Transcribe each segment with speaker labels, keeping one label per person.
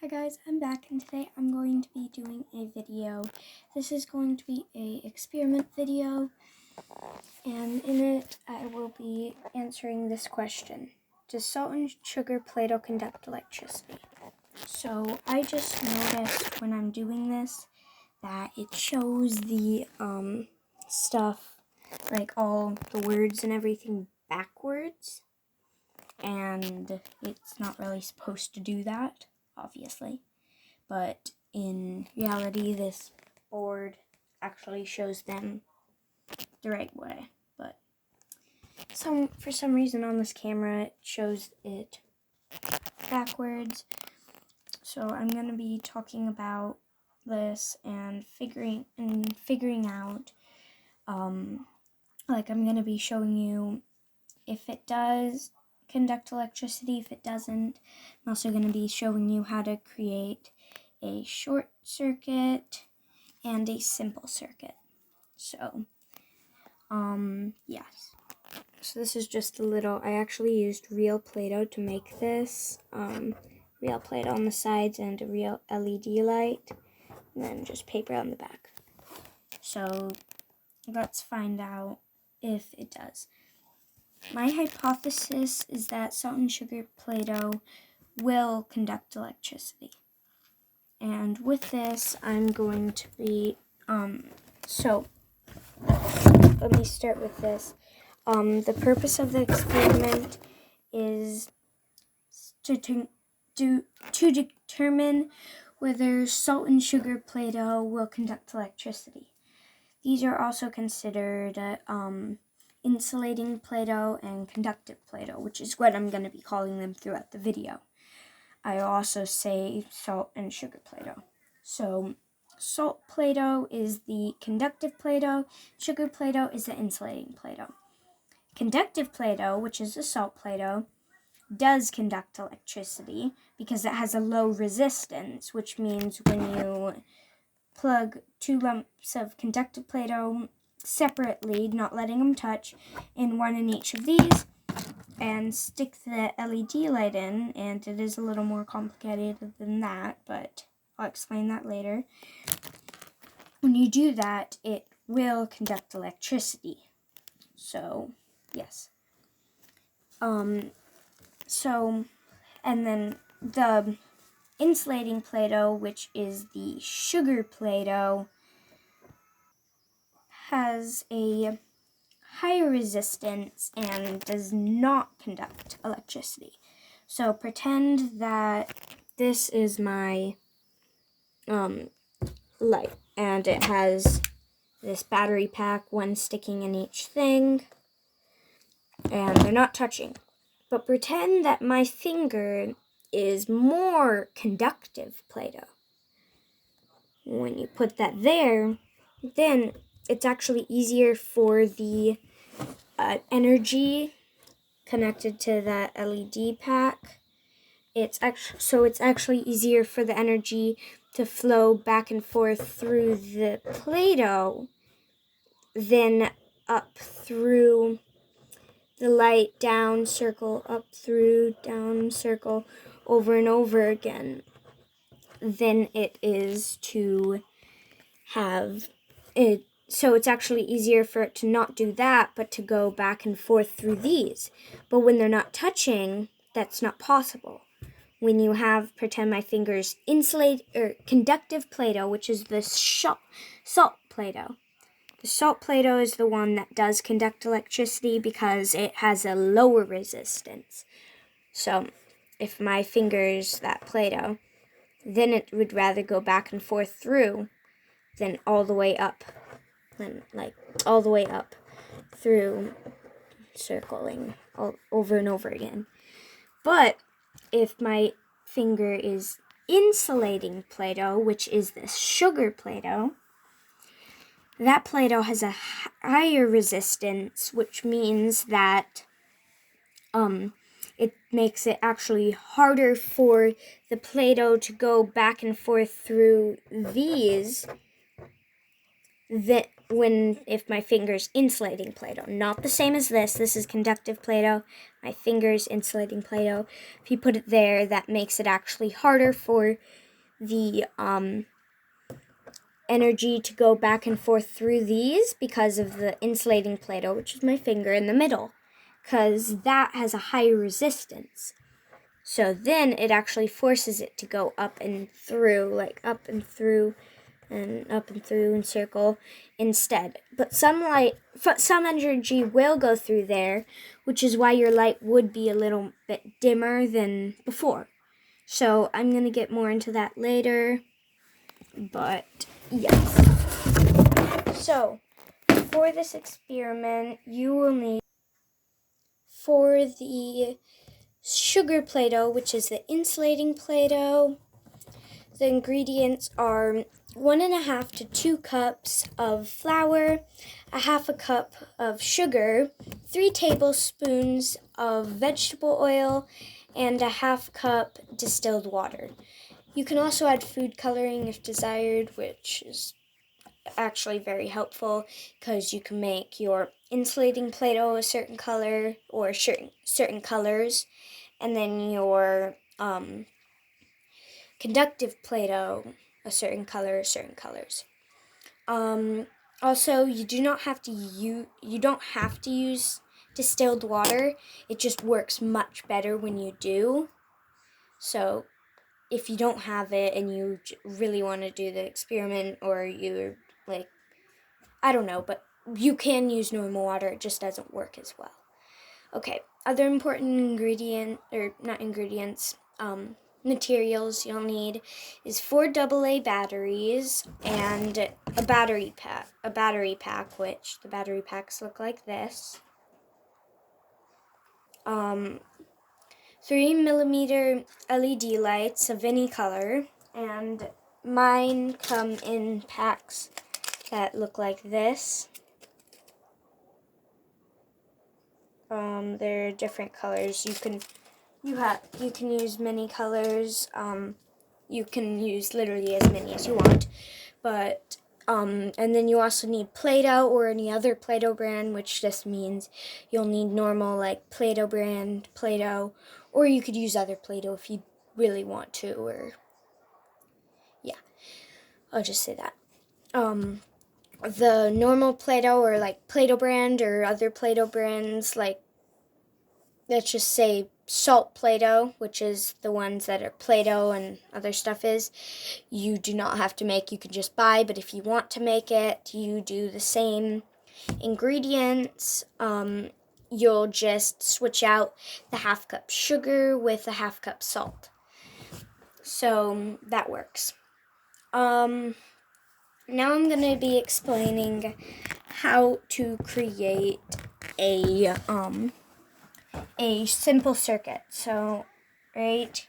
Speaker 1: Hi guys, I'm back and today I'm going to be doing a video. This is going to be a experiment video, and in it I will be answering this question. Does salt and sugar Play-Doh conduct electricity? So I just noticed when I'm doing this that it shows the stuff, like all the words and everything backwards, and it's not really supposed to do that, obviously. But in reality, this board actually shows them the right way. But for some reason on this camera, it shows it backwards. So I'm going to be talking about this and figuring out, I'm going to be showing you if it does conduct electricity, if it doesn't. I'm also going to be showing you how to create a short circuit and a simple circuit. So, yes. So this is just a little, I actually used real Play-Doh to make this. Real Play-Doh on the sides and a real LED light, and then just paper on the back. So, let's find out if it does. My hypothesis is that salt and sugar Play-Doh will conduct electricity. And with this, I'm going to be, so let me start with this. The purpose of the experiment is to determine whether salt and sugar Play-Doh will conduct electricity. These are also considered insulating Play-Doh and conductive Play-Doh, which is what I'm going to be calling them throughout the video. I also say salt and sugar Play-Doh. So, salt Play-Doh is the conductive Play-Doh, sugar Play-Doh is the insulating Play-Doh. Conductive Play-Doh, which is the salt Play-Doh, does conduct electricity because it has a low resistance, which means when you plug two lumps of conductive Play-Doh separately, not letting them touch, in one in each of these, and stick the LED light in, and it is a little more complicated than that, but I'll explain that later. When you do that, it will conduct electricity. So, yes. And then the insulating Play-Doh, which is the sugar Play-Doh, has a higher resistance and does not conduct electricity. So pretend that this is my light, and it has this battery pack, one sticking in each thing, and they're not touching. But pretend that my finger is more conductive Play-Doh. When you put that there, then it's actually easier for the energy connected to that LED pack. It's actually easier for the energy to flow back and forth through the Play-Doh than up through the light, down, circle, up, through, down, circle, over and over again, than it is to have it. So it's actually easier for it to not do that, but to go back and forth through these. But when they're not touching, that's not possible. When you have, pretend my fingers, conductive Play-Doh, which is the salt Play-Doh. The salt Play-Doh is the one that does conduct electricity because it has a lower resistance. So if my finger's that Play-Doh, then it would rather go back and forth through than all the way up. All the way up through circling over and over again. But if my finger is insulating Play-Doh, which is this sugar Play-Doh, that Play-Doh has a higher resistance, which means that it makes it actually harder for the Play-Doh to go back and forth through these if my finger's insulating Play-Doh. Not the same as this. This is conductive Play-Doh. My finger's insulating Play-Doh. If you put it there, that makes it actually harder for the energy to go back and forth through these because of the insulating Play-Doh, which is my finger in the middle, because that has a higher resistance. So then it actually forces it to go up and through, like up and through and up and through and circle instead. But some energy will go through there, which is why your light would be a little bit dimmer than before. So I'm going to get more into that later. But yes. So for this experiment, you will need, for the sugar Play-Doh, which is the insulating Play-Doh, the ingredients are 1.5 to 2 cups of flour, a half a cup of sugar, 3 tablespoons of vegetable oil, and a half cup distilled water. You can also add food coloring if desired, which is actually very helpful because you can make your insulating Play-Doh a certain color or certain colors, and then your conductive Play-Doh a certain color or certain colors. Also, you don't have to use distilled water. It just works much better when you do. So if you don't have it and you really want to do the experiment, or you're like, I don't know, but you can use normal water. It just doesn't work as well. Okay, other important materials you'll need is 4 AA batteries and a battery pack, which the battery packs look like this. 3mm LED lights of any color, and mine come in packs that look like this. They're different colors. You can use many colors. You can use literally as many as you want, but and then you also need Play-Doh or any other Play-Doh brand, which just means you'll need normal like Play-Doh brand Play-Doh, or you could use other Play-Doh if you really want to, or yeah, I'll just say that. The normal Play-Doh or like Play-Doh brand or other Play-Doh brands, like let's just say salt Play-Doh, which is the ones that are Play-Doh and other stuff is, you do not have to make, you can just buy, but if you want to make it, you do the same ingredients. You'll just switch out the half cup sugar with a half cup salt. So that works. Now I'm going to be explaining how to create a simple circuit. So right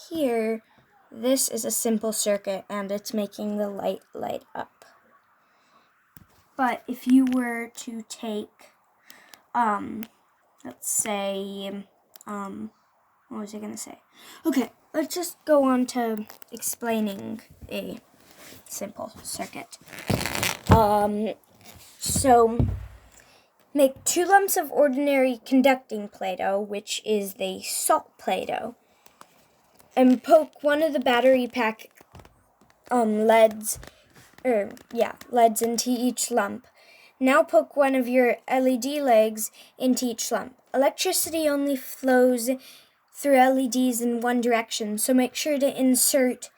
Speaker 1: here, this is a simple circuit and it's making the light up. But if you were to take, let's say, what was I going to say? Okay, let's just go on to explaining a simple circuit. So make 2 lumps of ordinary conducting Play-Doh, which is the salt Play-Doh, and poke one of the battery pack leads into each lump. Now poke one of your LED legs into each lump. Electricity only flows through LEDs in one direction, so make sure to insert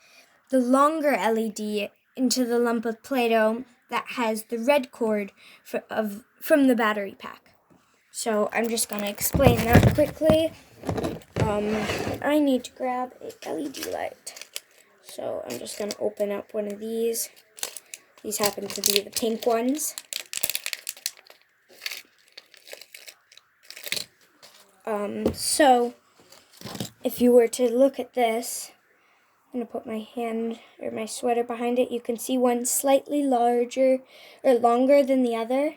Speaker 1: the longer LED into the lump of Play-Doh that has the red cord from the battery pack. So I'm just going to explain that quickly. I need to grab a LED light. So I'm just going to open up one of these. These happen to be the pink ones. So if you were to look at this, I'm going to put my hand or my sweater behind it. You can see one slightly larger or longer than the other.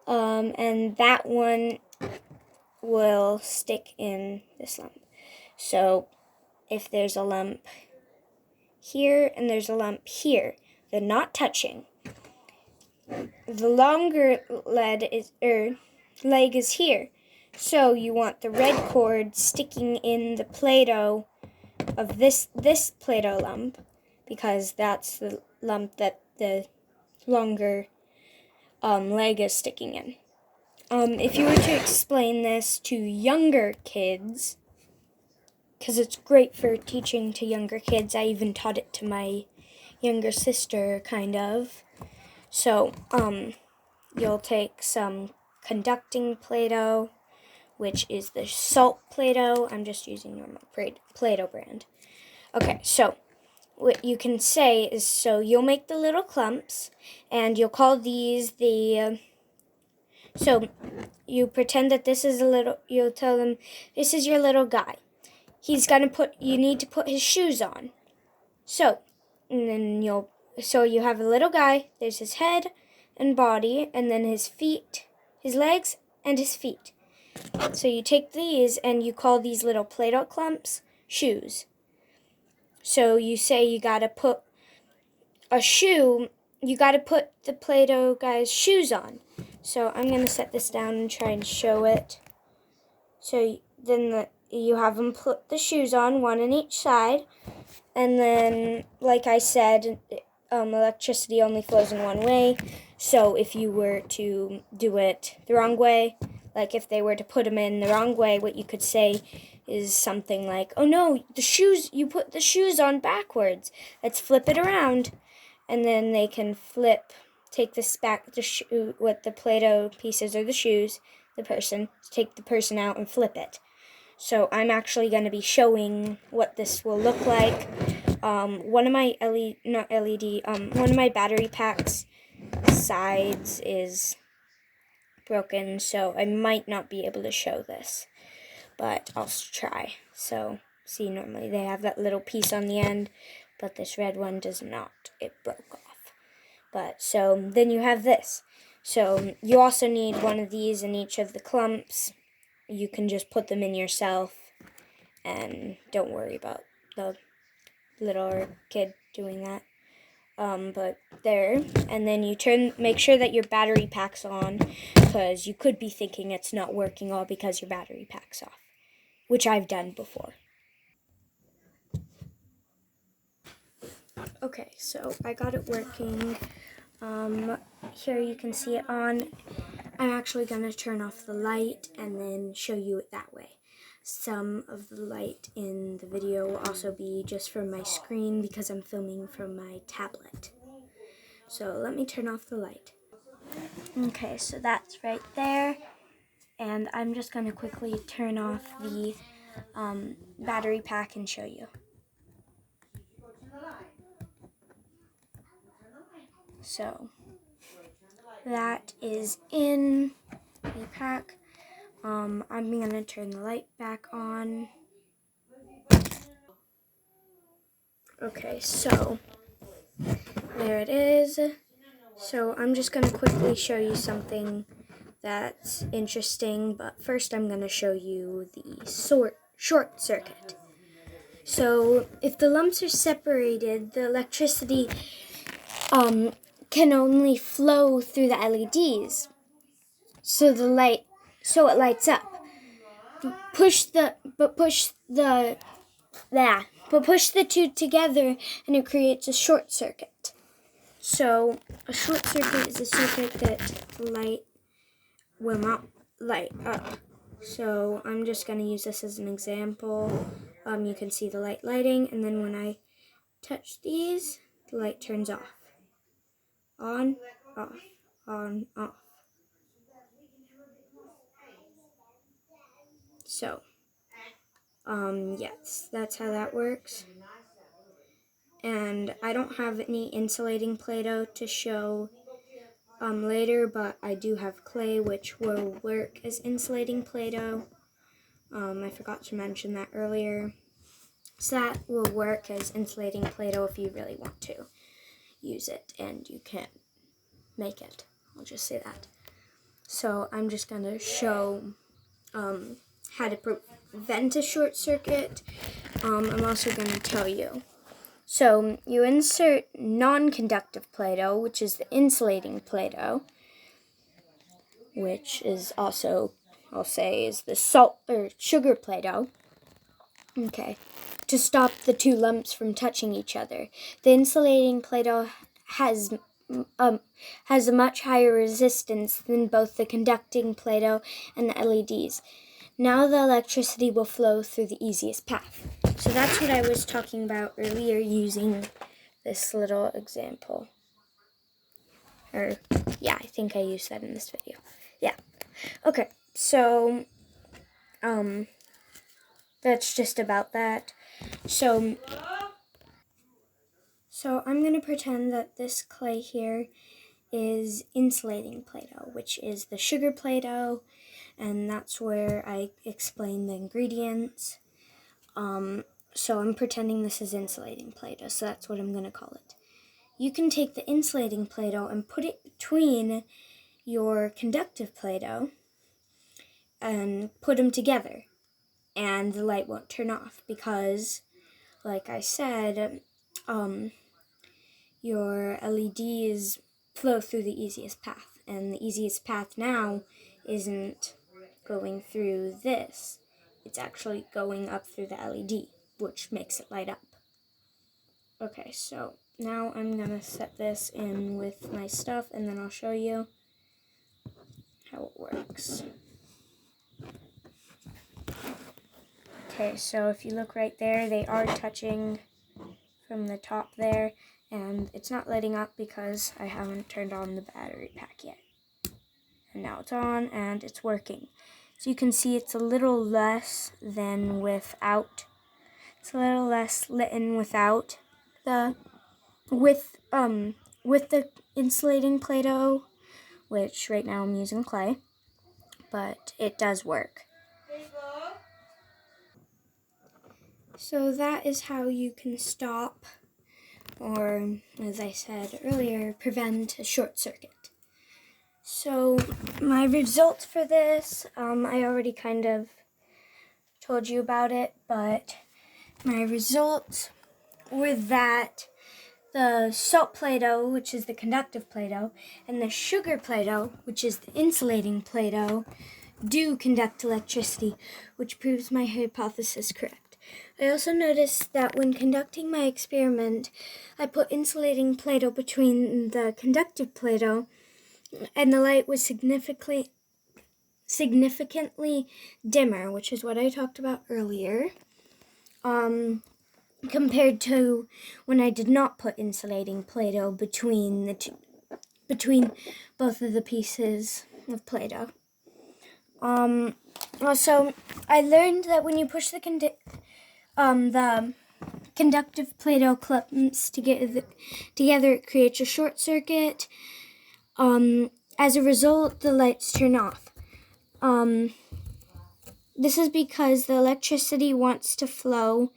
Speaker 1: And that one will stick in this lump. So if there's a lump here and there's a lump here, they're not touching. the longer leg is here. So you want the red cord sticking in the Play-Doh of this Play-Doh lump, because that's the lump that the longer leg is sticking in. If you were to explain this to younger kids, because it's great for teaching to younger kids, I even taught it to my younger sister, kind of. So, you'll take some conducting Play-Doh, which is the salt Play-Doh. I'm just using normal Play-Doh brand. Okay, so what you can say is, so you'll make the little clumps, and you'll call these the, so you pretend that this is you'll tell them, this is your little guy. You need to put his shoes on. So, and then you have a little guy, there's his head and body, and then his feet, his legs, and his feet. So you take these and you call these little Play-Doh clumps shoes. So you say you gotta put the Play-Doh guy's shoes on. So I'm gonna set this down and try and show it. So then you have them put the shoes on, one on each side, and then, like I said, electricity only flows in one way. So if you were to do it the wrong way, like if they were to put them in the wrong way, what you could say is something like, "Oh no, you put the shoes on backwards. Let's flip it around." And then they can take the shoe with the Play-Doh pieces or the shoes, take the person out and flip it. So I'm actually going to be showing what this will look like. One of my one of my battery packs sides is broken, so I might not be able to show this, but I'll try. So see, normally they have that little piece on the end, but this red one does not. It broke off. But so then you have this. So you also need one of these in each of the clumps. You can just put them in yourself and don't worry about the little kid doing that. But there, and then you make sure that your battery pack's on, because you could be thinking it's not working all because your battery pack's off, which I've done before. Okay, so I got it working. Here you can see it on. I'm actually going to turn off the light and then show you it that way. Some of the light in the video will also be just from my screen because I'm filming from my tablet. So let me turn off the light. Okay, so that's right there. And I'm just going to quickly turn off the battery pack and show you. So that is in the pack. I'm going to turn the light back on. Okay, so there it is. So I'm just going to quickly show you something that's interesting, but first I'm going to show you the short circuit. So if the lumps are separated, the electricity can only flow through the LEDs. So it lights up. Push the two together and it creates a short circuit. So a short circuit is a circuit that light will not light up. So I'm just going to use this as an example. You can see the lighting, and then when I touch these, the light turns off. On, off, on, off. So, yes, that's how that works. And I don't have any insulating Play-Doh to show later, but I do have clay, which will work as insulating Play-Doh. I forgot to mention that earlier. So that will work as insulating Play-Doh if you really want to use it, and you can make it. I'll just say that. So I'm just going to show how to prevent a short circuit. I'm also going to tell you So you insert non-conductive Play-Doh, which is the insulating Play-Doh, which is also, I'll say, is the salt or sugar Play-Doh. Okay, to stop the two lumps from touching each other. The insulating Play-Doh has a much higher resistance than both the conducting Play-Doh and the LEDs. Now the electricity will flow through the easiest path. So that's what I was talking about earlier using this little example. Or, yeah, I think I used that in this video. Yeah. Okay, so, that's just about that. So I'm going to pretend that this clay here is insulating Play-Doh, which is the sugar Play-Doh, and that's where I explain the ingredients. So I'm pretending this is insulating Play-Doh, so that's what I'm going to call it. You can take the insulating Play-Doh and put it between your conductive Play-Doh and put them together, and the light won't turn off because, like I said, your LEDs flow through the easiest path, and the easiest path now isn't going through this. It's actually going up through the LED, which makes it light up. Okay, so now I'm going to set this in with my stuff, and then I'll show you how it works. Okay, so if you look right there, they are touching from the top there, and it's not lighting up because I haven't turned on the battery pack yet. And now it's on, and it's working. So you can see it's a little less than without. It's a little less lit in without the with the insulating Play-Doh, which right now I'm using clay, but it does work. So that is how you can stop, or as I said earlier, prevent a short circuit. So my results for this, I already kind of told you about it, but my results were that the salt Play-Doh, which is the conductive Play-Doh, and the sugar Play-Doh, which is the insulating Play-Doh, do conduct electricity, which proves my hypothesis correct. I also noticed that when conducting my experiment, I put insulating Play-Doh between the conductive Play-Doh, and the light was significantly dimmer, which is what I talked about earlier, compared to when I did not put insulating Play-Doh between both of the pieces of Play-Doh. Also, I learned that when you push the conductive Play-Doh clumps together, it creates a short circuit. As a result, the lights turn off. This is because the electricity wants to flow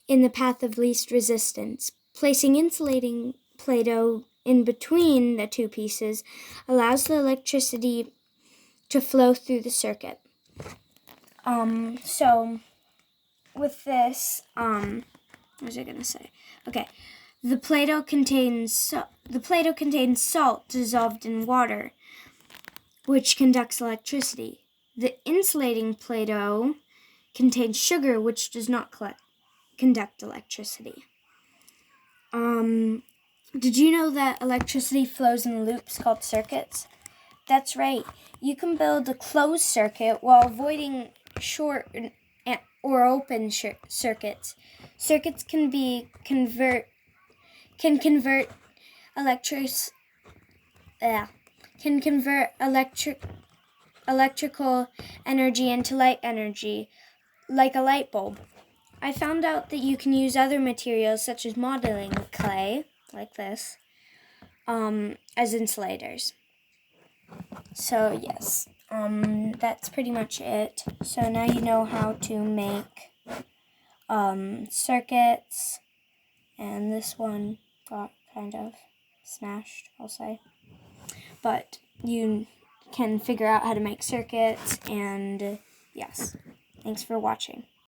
Speaker 1: in the path of least resistance. Placing insulating Play-Doh in between the two pieces allows the electricity to flow through the circuit. So with this, what was I going to say? Okay, the Play-Doh contains salt dissolved in water, which conducts electricity. The insulating Play-Doh contains sugar, which does not conduct electricity. Did you know that electricity flows in loops called circuits? That's right. You can build a closed circuit while avoiding short or open circuits. Circuits can convert electrical energy into light energy, like a light bulb. I found out that you can use other materials such as modeling clay, like this, as insulators. So yes, that's pretty much it. So now you know how to make circuits, and this one got kind of smashed, I'll say. But you can figure out how to make circuits, and yes, thanks for watching.